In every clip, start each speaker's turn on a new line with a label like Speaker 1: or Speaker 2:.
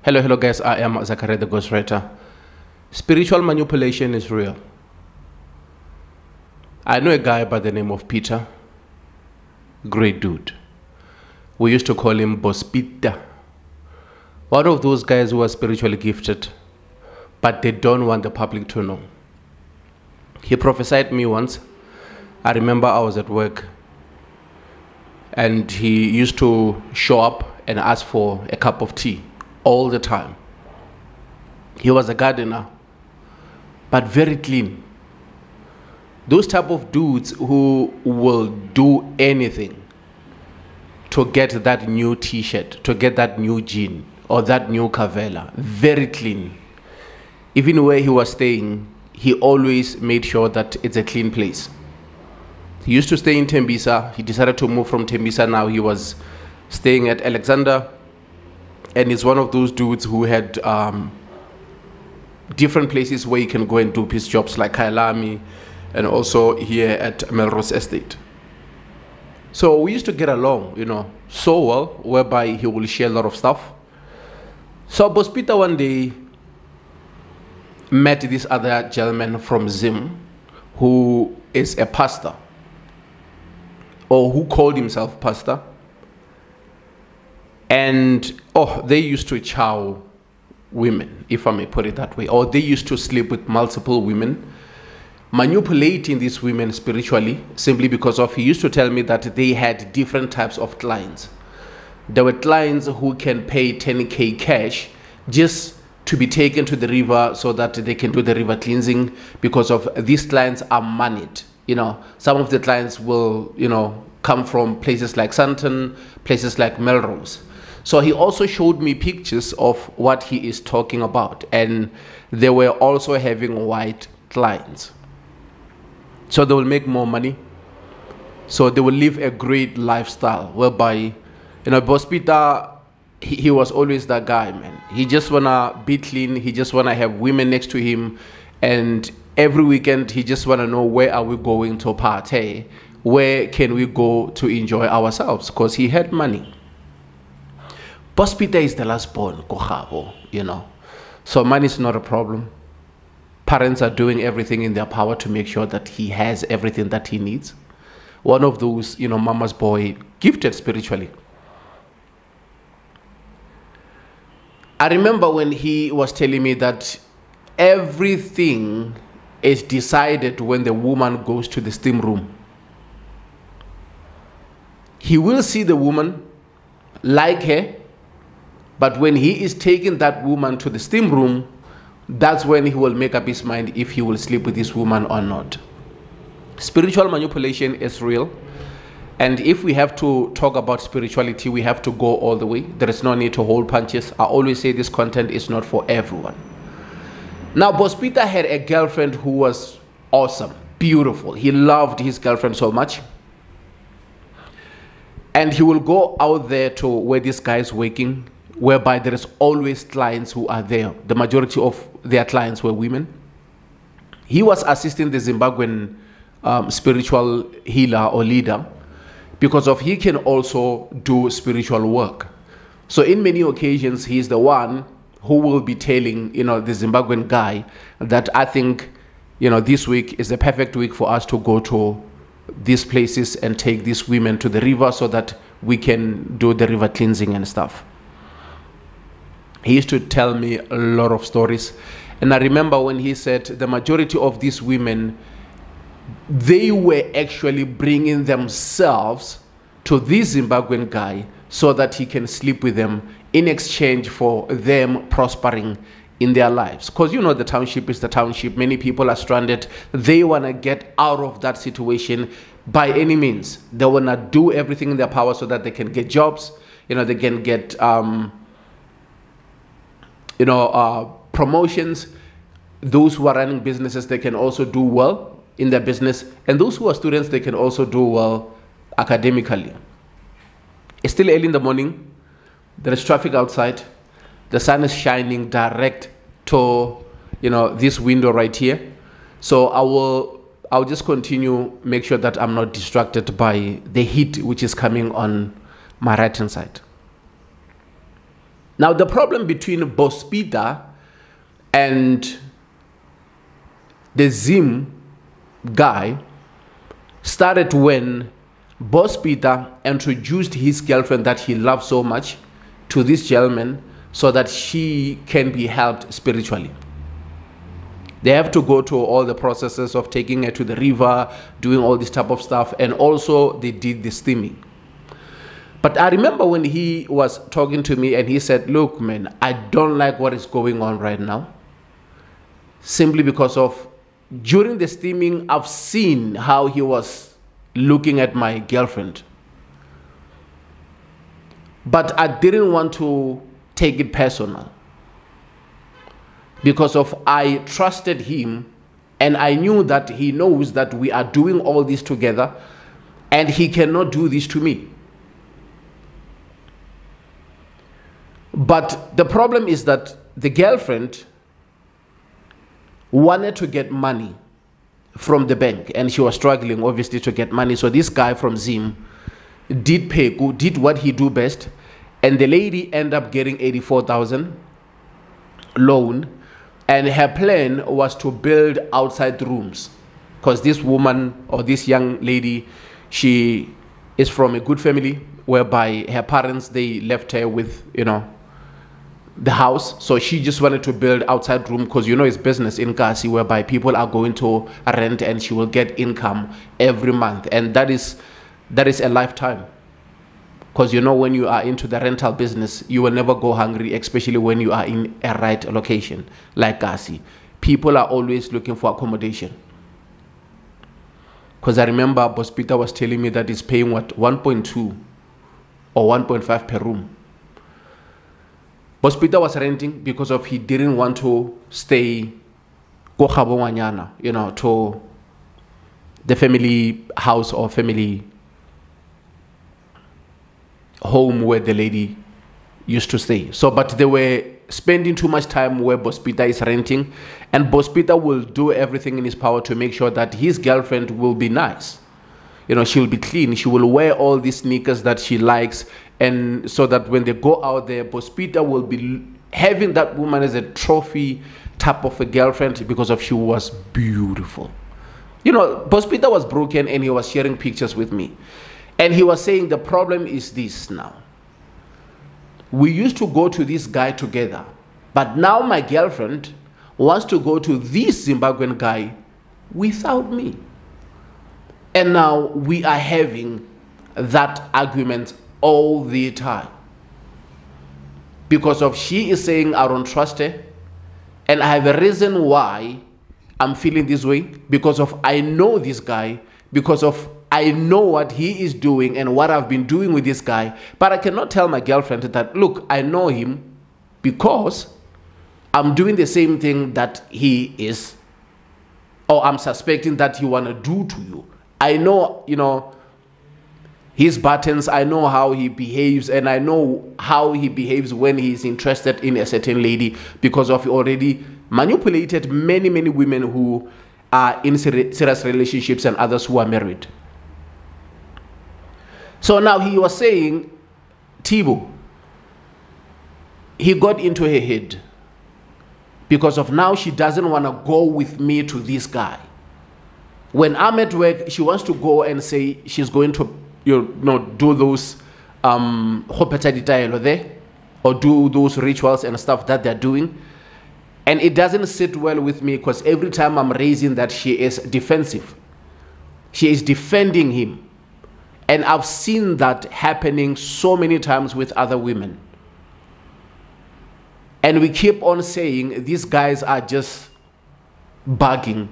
Speaker 1: Hello guys, I am Zakaria the Ghostwriter. Spiritual manipulation is real. I know a guy by the name of Peter. Great dude. We used to call him Boss Peter. One of those guys who are spiritually gifted, but they don't want the public to know. He prophesied me once. I remember I was at work and he used to show up and ask for a cup of tea all the time. He was a gardener, but very clean. Those type of dudes who will do anything to get that new t-shirt, to get that new jean or that new Cavella. Very clean. Even where he was staying, he always made sure that it's a clean place. He used to stay in Tembisa. He decided to move from Tembisa. Now he was staying at Alexander, and he's one of those dudes who had different places where you can go and do piece jobs like Kailami and also here at Melrose Estate. So we used to get along, so well, whereby he will share a lot of stuff. So Boss Peter one day met this other gentleman from Zim who is a pastor, or who called himself pastor. And they used to chow women, if I may put it that way, or they used to sleep with multiple women, manipulating these women spiritually, simply because he used to tell me that they had different types of clients. There were clients who can pay 10K cash just to be taken to the river so that they can do the river cleansing, because of these clients are moneyed. Some of the clients will, come from places like Sandton, places like Melrose. So he also showed me pictures of what he is talking about, and they were also having white clients. So they will make more money. So they will live a great lifestyle, whereby, Boss Peter, he was always that guy, man. He just wanna be clean. He just wanna have women next to him, and every weekend he just wanna know, where are we going to party? Where can we go to enjoy ourselves? Because he had money. Boss Peter is the last born, so money is not a problem. Parents are doing everything in their power to make sure that he has everything that he needs. One of those, mama's boy, gifted spiritually. I remember when he was telling me that everything is decided when the woman goes to the steam room. He will see the woman, like her, but when he is taking that woman to the steam room, that's when he will make up his mind if he will sleep with this woman or not. Spiritual manipulation is real. And if we have to talk about spirituality, we have to go all the way. There is no need to hold punches. I always say this content is not for everyone. Now, Boss Peter had a girlfriend who was awesome, beautiful. He loved his girlfriend so much. And he will go out there to where this guy is working, whereby there is always clients who are there. The majority of their clients were women. He was assisting the Zimbabwean spiritual healer or leader, because he can also do spiritual work. So in many occasions, he's the one who will be telling, the Zimbabwean guy that, I think, this week is the perfect week for us to go to these places and take these women to the river so that we can do the river cleansing and stuff. He used to tell me a lot of stories. And I remember when he said the majority of these women, they were actually bringing themselves to this Zimbabwean guy so that he can sleep with them in exchange for them prospering in their lives. Because the township is the township. Many people are stranded. They want to get out of that situation by any means. They want to do everything in their power so that they can get jobs. They can get promotions. Those who are running businesses, they can also do well in their business, and those who are students, they can also do well academically. It's still early in the morning. There is traffic outside. The sun is shining direct to this window right here. So I'll just continue, make sure that I'm not distracted by the heat which is coming on my right hand side. Now, the problem between Boss Peter and the Zim guy started when Boss Peter introduced his girlfriend that he loved so much to this gentleman so that she can be helped spiritually. They have to go through all the processes of taking her to the river, doing all this type of stuff, and also they did the steaming. But I remember when he was talking to me and he said, look, man, I don't like what is going on right now. Simply because of, during the steaming, I've seen how he was looking at my girlfriend. But I didn't want to take it personal. Because of, I trusted him and I knew that he knows that we are doing all this together and he cannot do this to me. But the problem is that the girlfriend wanted to get money from the bank and she was struggling obviously to get money. So this guy from Zim did what he do best, and the lady ended up getting 84,000 loan, and her plan was to build outside rooms because this woman or this young lady, she is from a good family whereby her parents, they left her with, you know, the house. So she just wanted to build outside room because, you know, it's business in Kasi whereby people are going to rent and she will get income every month, and that is a lifetime. Because, you know, when you are into the rental business, you will never go hungry, especially when you are in a right location like Kasi. People are always looking for accommodation. Because I remember Boss Peter was telling me that he's paying what, 1.2 or 1.5 per room. Boss Peter was renting because of he didn't want to stay go Khabongwanyana, you know, to the family house or family home where the lady used to stay. So, but they were spending too much time where Boss Peter is renting, and Boss Peter will do everything in his power to make sure that his girlfriend will be nice. You know, she'll be clean. She will wear all these sneakers that she likes, and so that when they go out there, Boss Peter will be having that woman as a trophy type of a girlfriend because of she was beautiful. You know, Boss Peter was broken and he was sharing pictures with me. And he was saying the problem is this now. We used to go to this guy together, but now my girlfriend wants to go to this Zimbabwean guy without me. And now we are having that argument all the time. Because of she is saying I don't trust her. And I have a reason why I'm feeling this way. Because of I know this guy. Because of I know what he is doing and what I've been doing with this guy. But I cannot tell my girlfriend that, look, I know him because I'm doing the same thing that he is, or I'm suspecting that he want to do to you. I know, you know, his buttons. I know how he behaves, and I know how he behaves when he's interested in a certain lady because of he already manipulated many, many women who are in serious relationships and others who are married. So now he was saying, Tibo, he got into her head because of now she doesn't want to go with me to this guy. When I'm at work, she wants to go and say she's going to, you know, do those there or do those rituals and stuff that they're doing. And it doesn't sit well with me because every time I'm raising that, she is defensive. She is defending him. And I've seen that happening so many times with other women. And we keep on saying these guys are just bugging.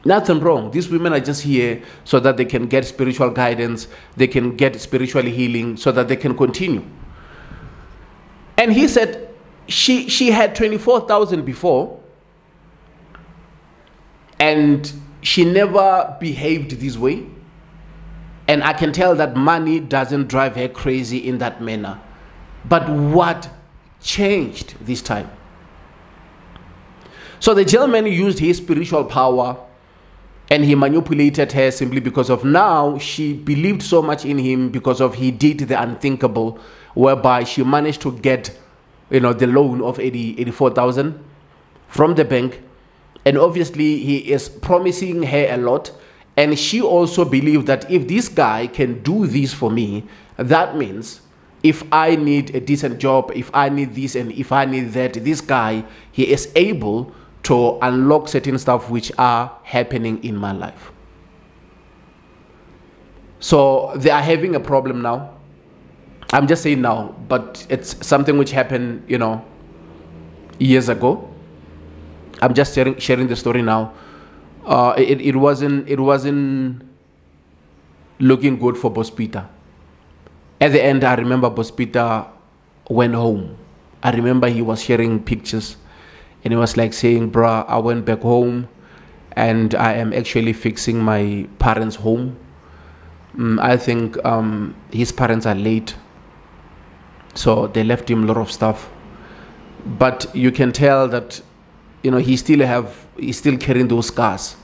Speaker 1: Nothing wrong. These women are just here so that they can get spiritual guidance, they can get spiritual healing so that they can continue. And he said she had 24,000 before and she never behaved this way. And I can tell that money doesn't drive her crazy in that manner. But what changed this time? So the gentleman used his spiritual power and he manipulated her simply because of now she believed so much in him because of he did the unthinkable, whereby she managed to get the loan of 84,000 from the bank. And obviously he is promising her a lot. And she also believed that if this guy can do this for me, that means if I need a decent job, if I need this and if I need that, this guy, he is able to unlock certain stuff which are happening in my life. So they are having a problem now. I'm just saying now, but it's something which happened, years ago. I'm just sharing the story now. It wasn't looking good for Boss Peter. At the end, I remember Boss Peter went home. I remember he was sharing pictures, and he was like saying, "Bruh, I went back home, and I am actually fixing my parents' home. I think his parents are late, so they left him a lot of stuff. But you can tell that, he's still carrying those scars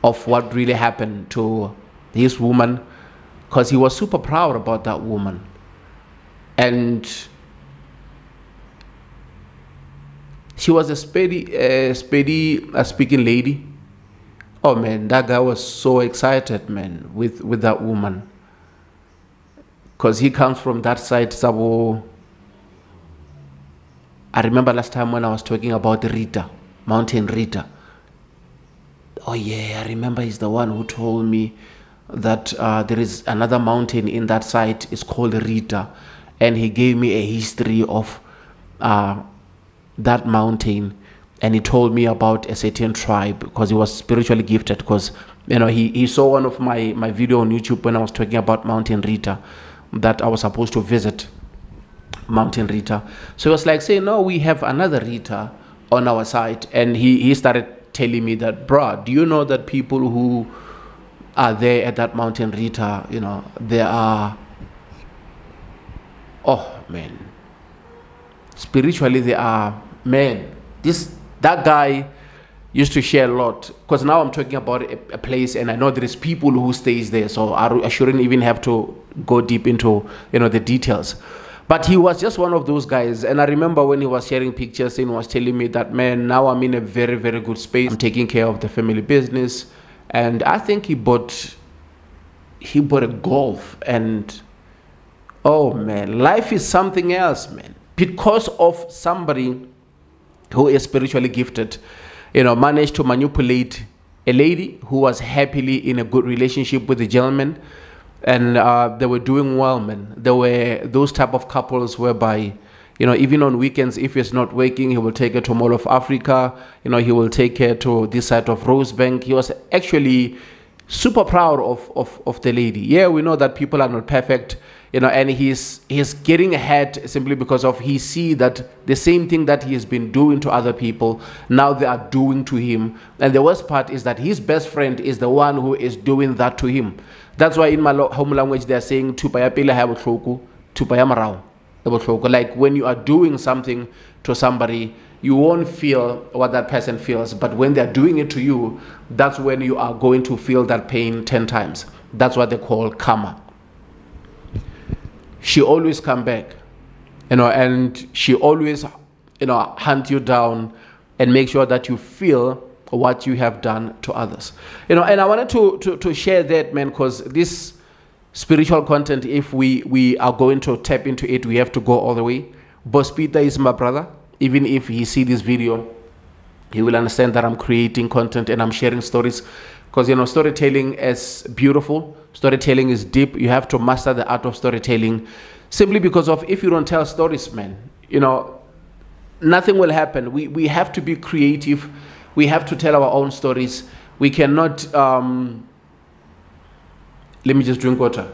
Speaker 1: of what really happened to his woman, because he was super proud about that woman. And she was a speaking lady. Oh man, that guy was so excited, man, with that woman, because he comes from that side, Sabo. I remember last time when I was talking about Rita, Mountain Rita. Oh yeah, I remember he's the one who told me that there is another mountain in that site. It's called Rita, and he gave me a history of that mountain, and he told me about a certain tribe, because he was spiritually gifted, because he saw one of my video on YouTube when I was talking about Mountain Rita, that I was supposed to visit Mountain Rita. So he was like saying, no, we have another Rita on our side. And he started telling me that, bruh, do you know that people who are there at that Mountain Rita, they are, oh man, spiritually they are, man, that guy used to share a lot, because now I'm talking about a place, and I know there is people who stays there, so I shouldn't even have to go deep into the details. But he was just one of those guys. And I remember when he was sharing pictures and was telling me that, man, now I'm in a very, very good space. I'm taking care of the family business. And I think he bought a Golf. And oh man, life is something else, man. Because of somebody who is spiritually gifted, managed to manipulate a lady who was happily in a good relationship with a gentleman. And they were doing well, man. There were those type of couples whereby, even on weekends, if he's not working, he will take her to Mall of Africa. He will take her to this side of Rosebank. He was actually super proud of the lady. Yeah, we know that people are not perfect, and he's getting ahead simply because of he see that the same thing that he has been doing to other people, now they are doing to him. And the worst part is that his best friend is the one who is doing that to him. That's why in my home language they are saying tupaya pila ha botlhoko, tupaya marao e botlhoko. Like when you are doing something to somebody, you won't feel what that person feels, but when they're doing it to you, that's when you are going to feel that pain 10 times. That's what they call karma. She always come back, and she always, hunt you down and make sure that you feel what you have done to others. And I wanted to share that, man, because this spiritual content, if we are going to tap into it, we have to go all the way. Boss Peter is my brother. Even if he see this video, he will understand that I'm creating content and I'm sharing stories, because storytelling is beautiful. Storytelling is deep. You have to master the art of storytelling, simply because of if you don't tell stories, man, nothing will happen. We have to be creative. We have to tell our own stories. We cannot let me just drink water.